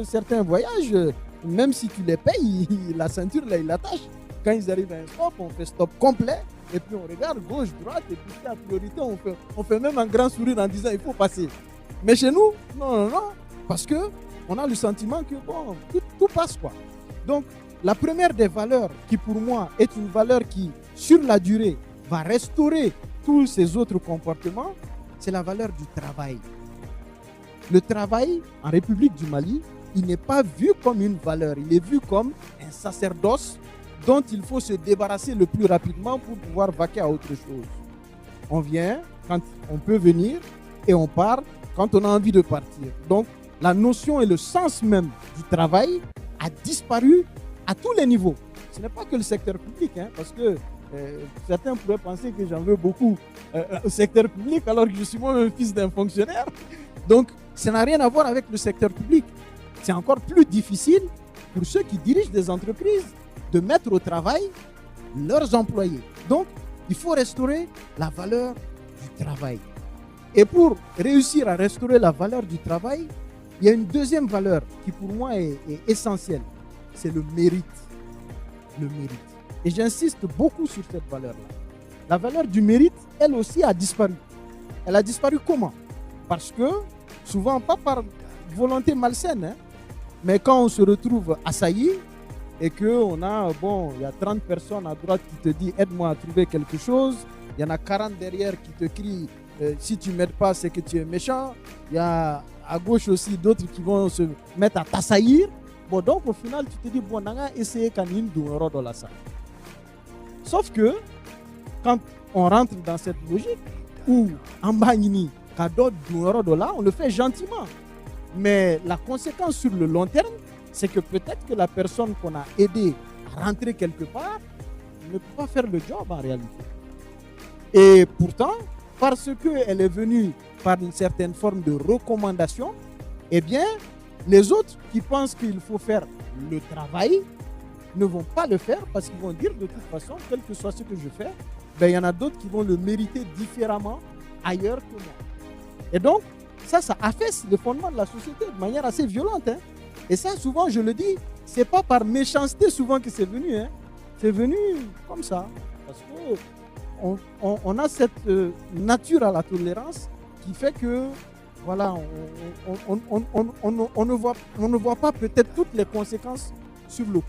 Certains voyages, même si tu les payes, la ceinture, là, ils l'attachent. Quand ils arrivent à un stop, on fait stop complet. Et puis on regarde gauche, droite. Et puis la priorité, on fait même un grand sourire en disant il faut passer. Mais chez nous, non. Parce qu'on a le sentiment que bon, tout passe quoi. Donc, la première des valeurs qui pour moi est une valeur qui, sur la durée, va restaurer tous ces autres comportements, c'est la valeur du travail. Le travail en République du Mali, il n'est pas vu comme une valeur, il est vu comme un sacerdoce dont il faut se débarrasser le plus rapidement pour pouvoir vaquer à autre chose. On vient quand on peut venir et on part quand on a envie de partir. Donc, la notion et le sens même du travail a disparu à tous les niveaux. Ce n'est pas que le secteur public, parce que certains pourraient penser que j'en veux beaucoup au secteur public alors que je suis moi-même fils d'un fonctionnaire. Donc, ça n'a rien à voir avec le secteur public. C'est encore plus difficile pour ceux qui dirigent des entreprises de mettre au travail leurs employés. Donc, il faut restaurer la valeur du travail. Et pour réussir à restaurer la valeur du travail, il y a une deuxième valeur qui pour moi est essentielle. C'est le mérite. Le mérite. Et j'insiste beaucoup sur cette valeur-là. La valeur du mérite, elle aussi a disparu. Elle a disparu comment? Parce que, souvent pas par volonté malsaine, mais quand on se retrouve assailli et qu'il y a 30 personnes à droite qui te disent aide-moi à trouver quelque chose, il y en a 40 derrière qui te crient si tu ne m'aides pas, c'est que tu es méchant. Il y a à gauche aussi d'autres qui vont se mettre à t'assaillir. Bon, donc au final, tu te dis, bon, on a essayé qu'on ait un dans la salle. Sauf que, quand on rentre dans cette logique, où en Bagnini, on le fait gentiment. Mais la conséquence sur le long terme, c'est que peut-être que la personne qu'on a aidé à rentrer quelque part ne peut pas faire le job en réalité. Et pourtant, parce qu'elle est venue par une certaine forme de recommandation, eh bien, les autres qui pensent qu'il faut faire le travail ne vont pas le faire parce qu'ils vont dire de toute façon, quel que soit ce que je fais, il y en a d'autres qui vont le mériter différemment ailleurs que moi. Et donc, ça affaisse le fondement de la société de manière assez violente. Et ça, souvent, je le dis, c'est pas par méchanceté souvent que c'est venu. C'est venu comme ça. Parce qu'on a cette nature à la tolérance qui fait que, voilà, on ne voit pas peut-être toutes les conséquences sur le coup.